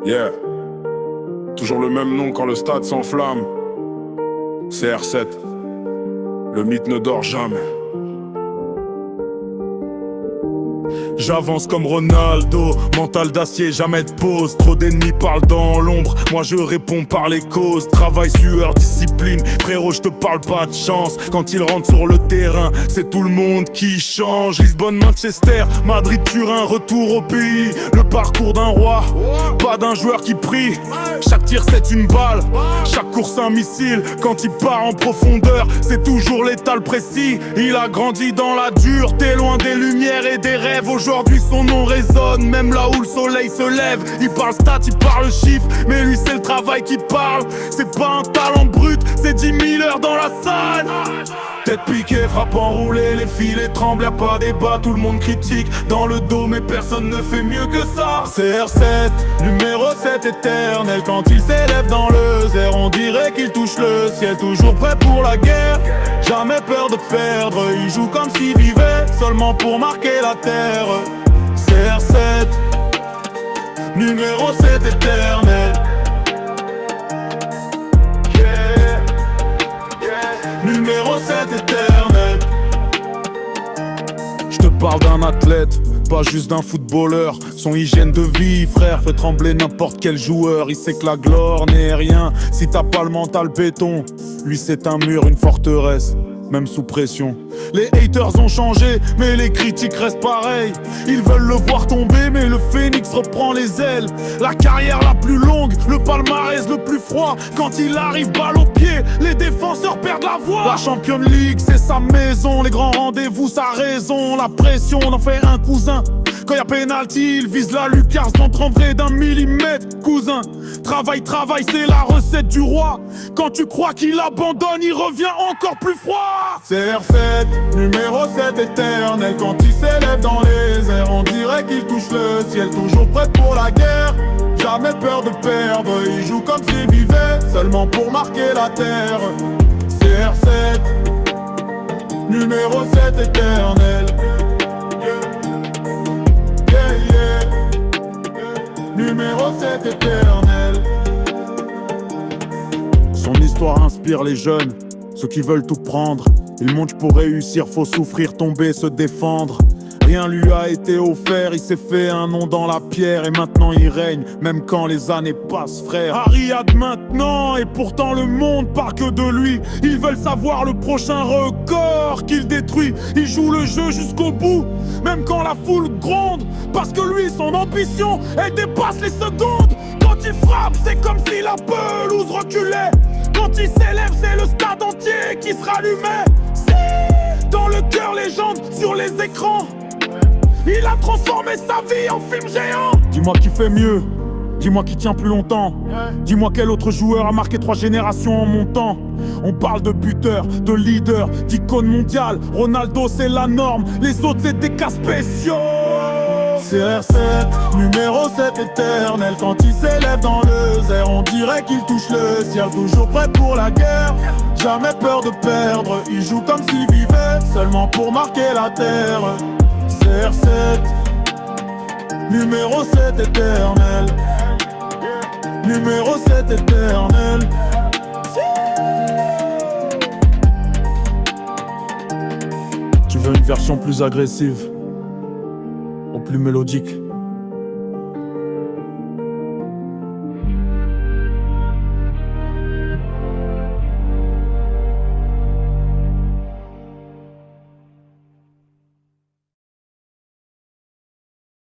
Yeah. Toujours le même nom quand le stade s'enflamme. CR7. Le mythe ne dort jamais. J'avance comme Ronaldo, mental d'acier, jamais de pause. Trop d'ennemis parlent dans l'ombre, moi je réponds par les causes. Travail, sueur, discipline, frérot je te parle pas de chance. Quand ils rentrent sur le terrain, c'est tout le monde qui change. Lisbonne, Manchester, Madrid, Turin, retour au pays. Le parcours d'un roi, pas d'un joueur qui prie. Chaque tir c'est une balle, chaque course un missile. Quand il part en profondeur, c'est toujours létal précis. Il a grandi dans la dureté, loin des lumières et des rêves. Aujourd'hui son nom résonne, même là où le soleil se lève. Il parle stats, il parle chiffres, mais lui c'est le travail qui parle. C'est pas un talent brut, c'est 10 000 heures dans la salle. Tête piquée, frappe enroulée, les filets tremblent, y'a pas débat, tout le monde critique dans le dos, mais personne ne fait mieux que ça. CR7, numéro 7 éternel, quand il s'élève dans le zère, on dirait qu'il touche le ciel, toujours prêt pour la guerre. Jamais peur de perdre, il joue comme s'il vivait seulement pour marquer la terre. CR7, numéro 7 éternel. Numéro 7 éternel. Je te parle d'un athlète, pas juste d'un footballeur. Son hygiène de vie, frère, fait trembler n'importe quel joueur. Il sait que la gloire n'est rien si t'as pas le mental béton. Lui c'est un mur, une forteresse, même sous pression. Les haters ont changé, mais les critiques restent pareilles. Ils veulent le voir tomber, mais le phénix reprend les ailes. La carrière la plus longue, le palmarès le plus froid. Quand il arrive, balle au pied, les défenseurs perdent la voix. La Champions League, c'est sa maison. Les grands rendez-vous, sa raison. La pression en fait un cousin. Quand y'a pénalty, il vise la lucarne sans trembler d'un millimètre, cousin. Travail, c'est la recette du roi. Quand tu crois qu'il abandonne, il revient encore plus froid. CR7, numéro 7 éternel. Quand il s'élève dans les airs, on dirait qu'il touche le ciel, toujours prêt pour la guerre. Jamais peur de perdre, il joue comme s'il vivait seulement pour marquer la terre. CR7, numéro 7 éternel. Numéro 7 éternel. Son histoire inspire les jeunes, ceux qui veulent tout prendre. Il monte pour réussir, faut souffrir, tomber, se défendre. Rien lui a été offert, il s'est fait un nom dans la pierre. Et maintenant il règne, même quand les années passent, frère. Ariad maintenant, et pourtant le monde parle que de lui. Ils veulent savoir le prochain record qu'il détruit. Il joue le jeu jusqu'au bout, même quand la foule gronde. Parce que lui, son ambition, elle dépasse les secondes. Quand il frappe, c'est comme si la pelouse reculait. Quand il s'élève, c'est le stade entier qui se rallumait. Dans le cœur, légende sur les écrans. Il a transformé sa vie en film géant. Dis-moi qui fait mieux, dis-moi qui tient plus longtemps. Dis-moi quel autre joueur a marqué 3 générations en montant. On parle de buteur, de leader, d'icône mondiale. Ronaldo c'est la norme, les autres c'est des cas spéciaux. CR7, numéro 7 éternel. Quand il s'élève dans le zère, on dirait qu'il touche le ciel, toujours prêt pour la guerre. Jamais peur de perdre, il joue comme s'il vivait seulement pour marquer la terre. CR7, numéro 7 éternel. Numéro 7 éternel. Tu veux une version plus agressive, ou plus mélodique?